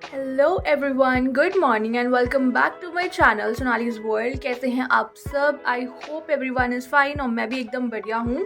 Hello everyone, good morning and welcome back to my channel Sonali's world. कैसे हैं आप सब? I hope everyone is fine और मैं भी एकदम बढ़िया हूँ।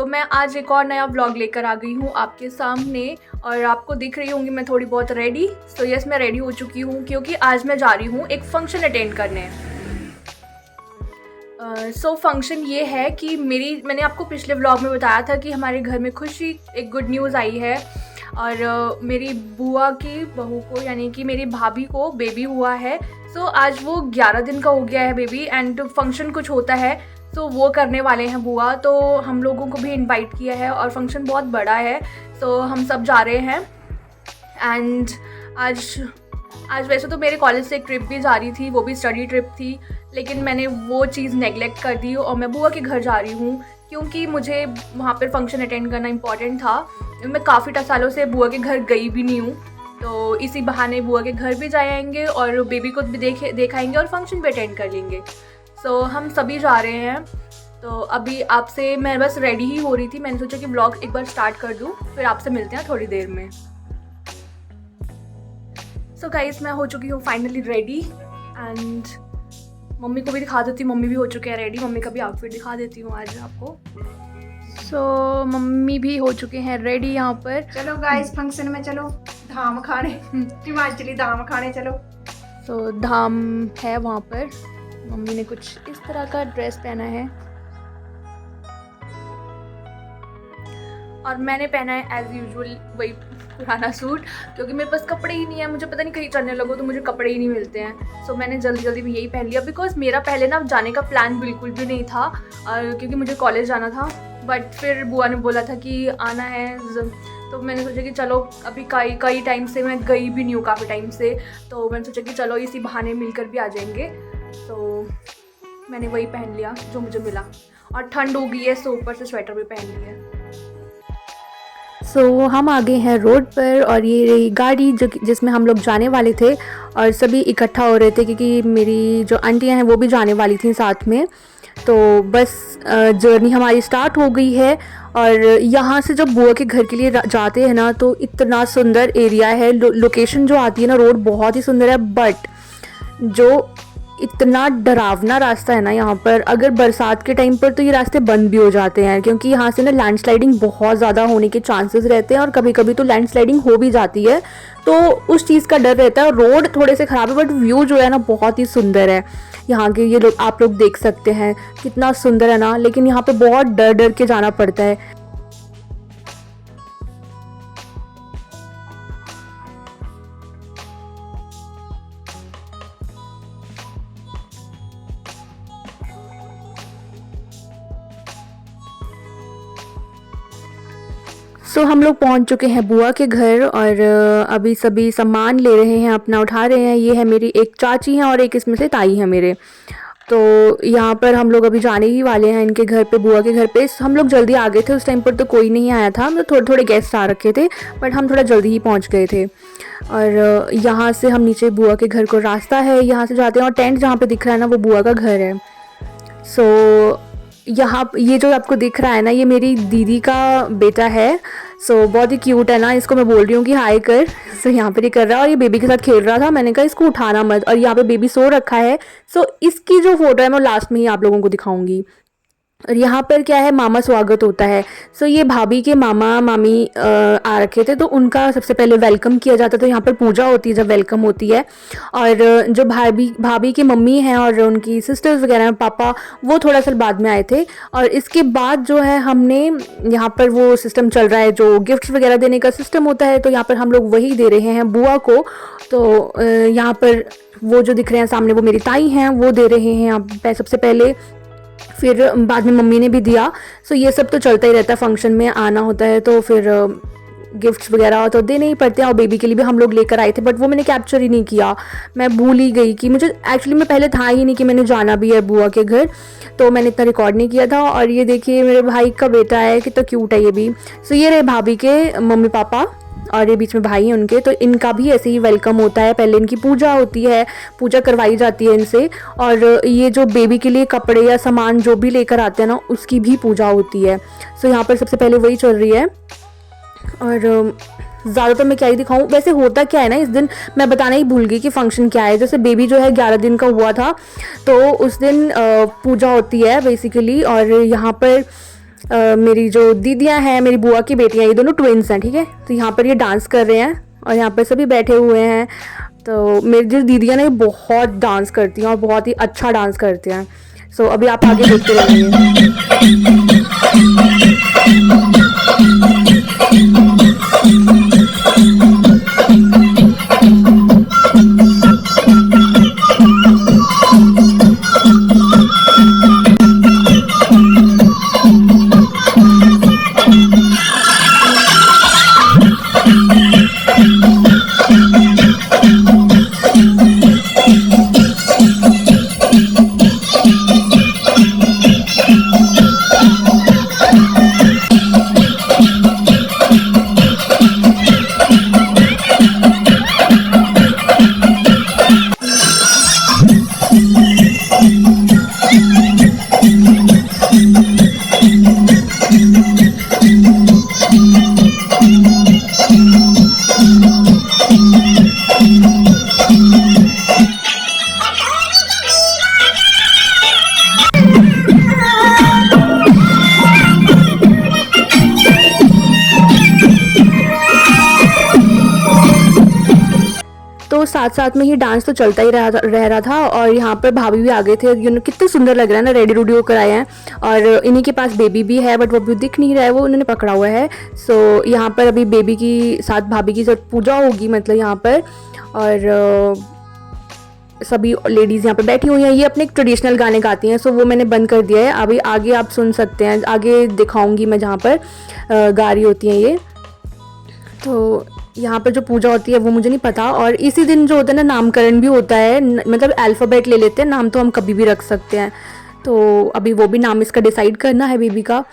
मैं आज एक और नया व्लॉग लेकर आ गई हूँ आपके सामने और आपको दिख रही होंगी मैं थोड़ी बहुत रेडी। यस, मैं रेडी हो चुकी हूँ क्योंकि आज मैं जा रही हूँ एक फंक्शन अटेंड करने। फंक्शन ये है कि मैंने आपको पिछले व्लॉग में बताया था कि हमारे घर में खुशी एक गुड न्यूज़ आई है और मेरी बुआ की बहू को यानी कि मेरी भाभी को बेबी हुआ है। आज वो 11 दिन का हो गया है बेबी एंड फंक्शन कुछ होता है वो करने वाले हैं बुआ। तो हम लोगों को भी इनवाइट किया है और फंक्शन बहुत बड़ा है। हम सब जा रहे हैं एंड आज वैसे तो मेरे कॉलेज से एक ट्रिप भी जा रही थी, वो भी स्टडी ट्रिप थी, लेकिन मैंने वो चीज़ नेगलेक्ट कर दी और मैं बुआ के घर जा रही हूँ क्योंकि मुझे वहाँ पर फंक्शन अटेंड करना इम्पॉर्टेंट था। मैं काफ़ी सालों से बुआ के घर गई भी नहीं हूँ, तो इसी बहाने बुआ के घर भी जाएंगे और बेबी को भी देखाएंगे और फंक्शन भी अटेंड कर लेंगे। हम सभी जा रहे हैं। तो अभी आपसे मैं बस रेडी ही हो रही थी, मैंने सोचा कि व्लॉग एक बार स्टार्ट कर दूँ, फिर आपसे मिलते हैं थोड़ी देर में। गाइस, मैं हो चुकी हूँ फाइनली रेडी एंड मम्मी को भी दिखा देती हूँ, मम्मी भी हो चुके हैं रेडी। मम्मी का भी आउटफिट दिखा देती हूँ आज आपको। मम्मी भी हो चुके हैं रेडी यहाँ पर। चलो गाइस, फंक्शन में चलो धाम खाने, हिमाचली धाम खाने चलो। धाम है वहाँ पर। मम्मी ने कुछ इस तरह का ड्रेस पहना है और मैंने पहना है एज यूजुअल वही पुराना सूट, क्योंकि मेरे पास कपड़े ही नहीं है। मुझे पता नहीं कहीं चलने लगो तो मुझे कपड़े ही नहीं मिलते हैं। मैंने जल्दी में यही पहन लिया बिकॉज मेरा पहले ना जाने का प्लान बिल्कुल भी नहीं था क्योंकि मुझे कॉलेज जाना था। बट फिर बुआ ने बोला था कि आना है, तो मैंने सोचा कि चलो अभी कई टाइम से मैं गई भी नहीं हूँ, काफ़ी टाइम से, तो मैंने सोचा कि चलो इसी बहाने मिलकर भी आ जाएंगे। मैंने वही पहन लिया जो मुझे मिला और ठंड हो गई है ऊपर से स्वेटर भी पहन ली है। हम आ गए हैं रोड पर और ये रही गाड़ी जिसमें हम लोग जाने वाले थे और सभी इकट्ठा हो रहे थे क्योंकि मेरी जो आंटियां हैं वो भी जाने वाली थी साथ में। तो बस जर्नी हमारी स्टार्ट हो गई है और यहाँ से जब बुआ के घर के लिए जाते हैं ना तो इतना सुंदर एरिया है। लोकेशन जो आती है ना, रोड बहुत ही सुंदर है, बट जो इतना डरावना रास्ता है ना यहाँ पर, अगर बरसात के टाइम पर तो ये रास्ते बंद भी हो जाते हैं क्योंकि यहाँ से ना लैंडस्लाइडिंग बहुत ज़्यादा होने के चांसेस रहते हैं और कभी कभी तो लैंडस्लाइडिंग हो भी जाती है, तो उस चीज़ का डर रहता है। रोड थोड़े से ख़राब है बट व्यू जो है ना बहुत ही सुंदर है। यहाँ के ये लोग आप लोग देख सकते हैं कितना सुंदर है ना, लेकिन यहाँ पर बहुत डर के जाना पड़ता है। हम लोग पहुंच चुके हैं बुआ के घर और अभी सभी सामान ले रहे हैं, अपना उठा रहे हैं। ये है मेरी एक चाची हैं और एक इसमें से ताई हैं मेरे। तो यहाँ पर हम लोग अभी जाने ही वाले हैं इनके घर पे, बुआ के घर पे। हम लोग जल्दी आ गए थे, उस टाइम पर तो कोई नहीं आया था, मतलब थोड़े गेस्ट आ रखे थे, बट हम थोड़ा जल्दी ही पहुँच गए थे। और यहाँ से हम नीचे बुआ के घर को रास्ता है, यहाँ से जाते हैं और टेंट जहाँ पर दिख रहा है ना वो बुआ का घर है। यहाँ ये जो आपको दिख रहा है ना, ये मेरी दीदी का बेटा है। बहुत ही क्यूट है ना, इसको मैं बोल रही हूँ कि हाय कर। यहाँ पर ये कर रहा है और ये बेबी के साथ खेल रहा था। मैंने कहा इसको उठाना मत, और यहाँ पे बेबी सो रखा है। इसकी जो फोटो है मैं लास्ट में ही आप लोगों को दिखाऊंगी। और यहाँ पर क्या है, मामा स्वागत होता है। ये भाभी के मामा मामी आ रखे थे, तो उनका सबसे पहले वेलकम किया जाता है। तो यहाँ पर पूजा होती है जब वेलकम होती है। और जो भाभी की मम्मी हैं और उनकी सिस्टर्स वगैरह पापा, वो थोड़ा सा बाद में आए थे। और इसके बाद जो है हमने यहाँ पर वो सिस्टम चल रहा है जो गिफ्ट्स वगैरह देने का सिस्टम होता है, तो यहाँ पर हम लोग वही दे रहे हैं बुआ को। तो यहाँ पर वो जो दिख रहे हैं सामने वो मेरी ताई हैं, वो दे रहे हैं यहाँ सबसे पहले, फिर बाद में मम्मी ने भी दिया। ये सब तो चलता ही रहता है, फंक्शन में आना होता है तो फिर गिफ्ट्स वगैरह तो देने ही पड़ते हैं। और बेबी के लिए भी हम लोग लेकर आए थे, बट वो मैंने कैप्चर ही नहीं किया, मैं भूल ही गई कि मुझे एक्चुअली में पहले था ही नहीं कि मैंने जाना भी है बुआ के घर, तो मैंने इतना रिकॉर्ड नहीं किया था। और ये देखिए मेरे भाई का बेटा है, कितना क्यूट है ये भी। ये रहे भाभी के मम्मी पापा और ये बीच में भाई हैं उनके, तो इनका भी ऐसे ही वेलकम होता है। पहले इनकी पूजा होती है, पूजा करवाई जाती है इनसे, और ये जो बेबी के लिए कपड़े या सामान जो भी लेकर आते हैं ना, उसकी भी पूजा होती है। यहाँ पर सबसे पहले वही चल रही है। और ज़्यादा तो मैं क्या ही दिखाऊं। वैसे होता क्या है ना, इस दिन मैं बताना ही भूल गई कि फ़ंक्शन क्या है। जैसे बेबी जो है 11 दिन का हुआ था, तो उस दिन पूजा होती है बेसिकली। और यहाँ पर मेरी जो दीदियाँ हैं, मेरी बुआ की बेटियाँ, ये दोनों ट्विन्स हैं, ठीक है। तो यहाँ पर ये डांस कर रहे हैं और यहाँ पर सभी बैठे हुए हैं। तो मेरी जो दीदियाँ ना, ये बहुत डांस करती हैं और बहुत ही अच्छा डांस करती हैं। सो अभी आप आगे देखते रहिए। तो साथ साथ में ही डांस तो चलता ही रह रहा था। और यहाँ पर भाभी भी आ गए थे। कितने सुंदर लग रहा है ना, रेडी रूडी होकर आए हैं। और इन्हीं के पास बेबी भी है, बट वो अभी दिख नहीं रहा है, वो उन्होंने पकड़ा हुआ है। सो यहाँ पर अभी बेबी की साथ भाभी की साथ पूजा होगी, मतलब यहाँ पर। और सभी लेडीज़ यहाँ पर बैठी हुई हैं। ये अपने ट्रेडिशनल गाने गाती हैं, सो वो मैंने बंद कर दिया है। अभी आगे आप सुन सकते हैं, आगे दिखाऊंगी मैं जहाँ पर गा रही होती हैं ये। तो यहाँ पर जो पूजा होती है वो मुझे नहीं पता। और इसी दिन जो होता है ना, नामकरण भी होता है। मतलब अल्फ़ाबेट ले लेते हैं, नाम तो हम कभी भी रख सकते हैं। तो अभी वो भी नाम इसका डिसाइड करना है बेबी का।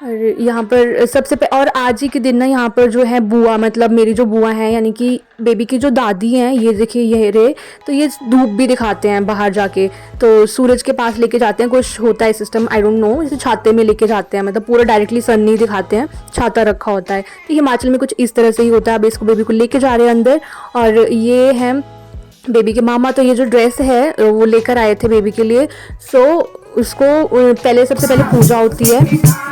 और यहाँ पर और आज ही के दिन ना, यहाँ पर जो है बुआ, मतलब मेरी जो बुआ है, यानी कि बेबी की जो दादी हैं, ये देखिए ये रे, तो ये धूप भी दिखाते हैं बाहर जाके। तो सूरज के पास लेके जाते हैं, कुछ होता है सिस्टम, आई डोंट नो, जैसे छाते में लेके जाते हैं, मतलब पूरा डायरेक्टली सन नहीं दिखाते हैं, छाता रखा होता है। तो हिमाचल में कुछ इस तरह से ही होता है। अब इसको बेबी को लेके जा रहे हैं अंदर। और ये है बेबी के मामा। तो ये जो ड्रेस है वो लेकर आए थे बेबी के लिए। सो उसको सबसे पहले पूजा होती है।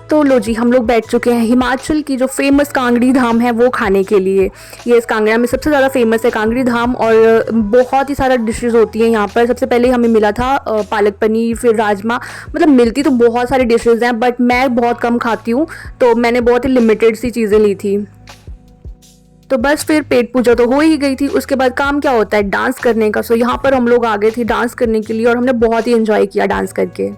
तो लो जी, हम लोग बैठ चुके हैं हिमाचल की जो फेमस कांगड़ी धाम है वो खाने के लिए। ये इस कांगड़ा में सबसे ज़्यादा फेमस है कांगड़ी धाम। और बहुत ही सारा डिशेस होती हैं यहाँ पर। सबसे पहले हमें मिला था पालक पनीर, फिर राजमा। मतलब मिलती तो बहुत सारी डिशेस हैं, बट मैं बहुत कम खाती हूँ, तो मैंने बहुत ही लिमिटेड सी चीज़ें ली थी। तो बस फिर पेट पूजा तो हो ही गई थी। उसके बाद काम क्या होता है, डांस करने का। सो यहाँ पर हम लोग आ गए थे डांस करने के लिए, और हमने बहुत ही एंजॉय किया डांस करके।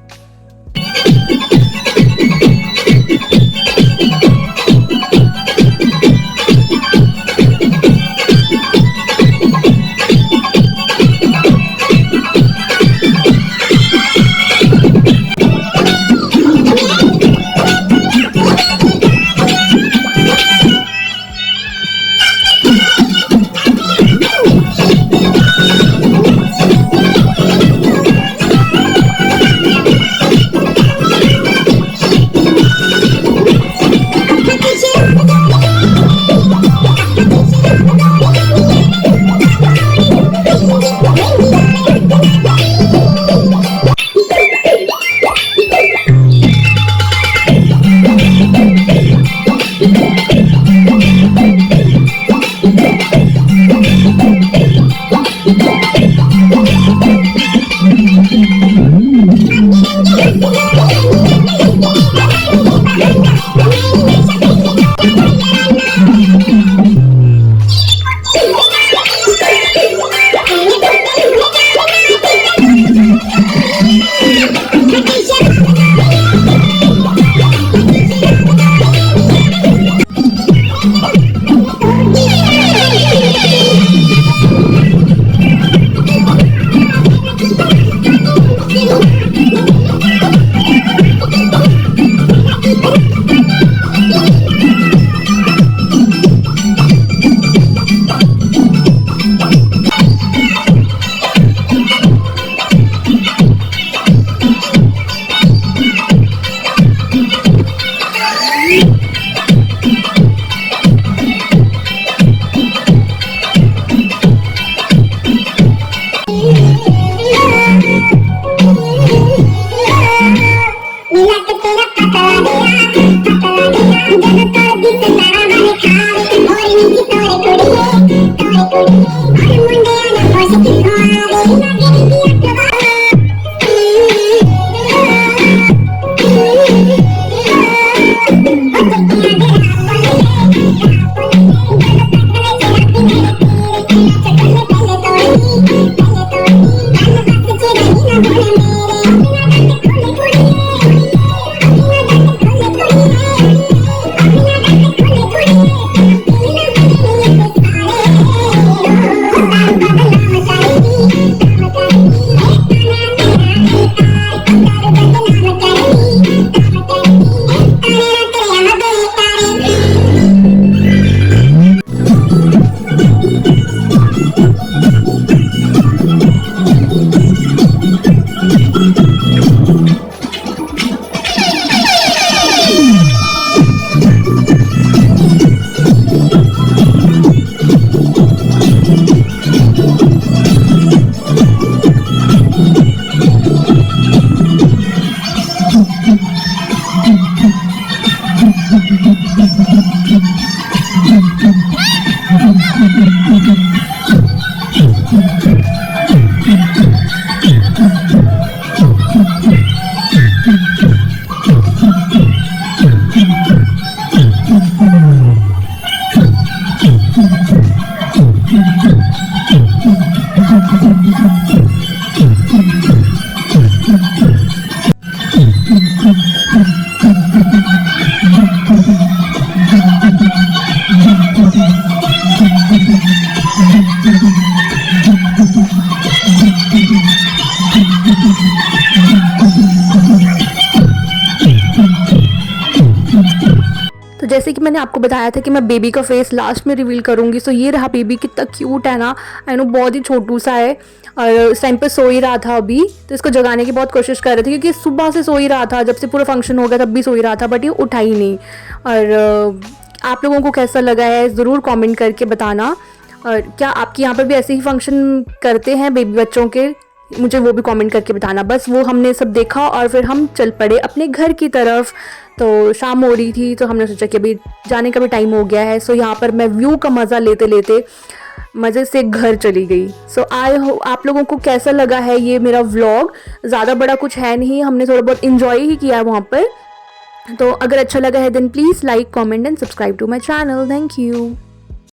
तो जैसे कि मैंने आपको बताया था कि मैं बेबी का फेस लास्ट में रिवील करूंगी, सो ये रहा बेबी, कितना क्यूट है ना। आई नो बहुत ही छोटू सा है और इस टाइम पे सो ही रहा था अभी, तो इसको जगाने की बहुत कोशिश कर रहे थे क्योंकि सुबह से सो ही रहा था, जब से पूरा फंक्शन हो गया तब भी सो ही रहा था, बट ये उठा ही नहीं। और आप लोगों को कैसा लगा है ज़रूर कमेंट करके बताना, और क्या आपके यहाँ पर भी ऐसे ही फंक्शन करते हैं बेबी बच्चों के, मुझे वो भी कमेंट करके बताना। बस वो हमने सब देखा और फिर हम चल पड़े अपने घर की तरफ। तो शाम हो रही थी तो हमने सोचा कि अभी जाने का भी टाइम हो गया है। सो यहाँ पर मैं व्यू का मज़ा लेते लेते मज़े से घर चली गई। सो आई हो आप लोगों को कैसा लगा है ये मेरा व्लॉग। ज़्यादा बड़ा कुछ है नहीं, हमने थोड़ा बहुत इन्जॉय ही किया है वहाँ पर। तो अगर अच्छा लगा है then please like, comment and subscribe to my channel. Thank you.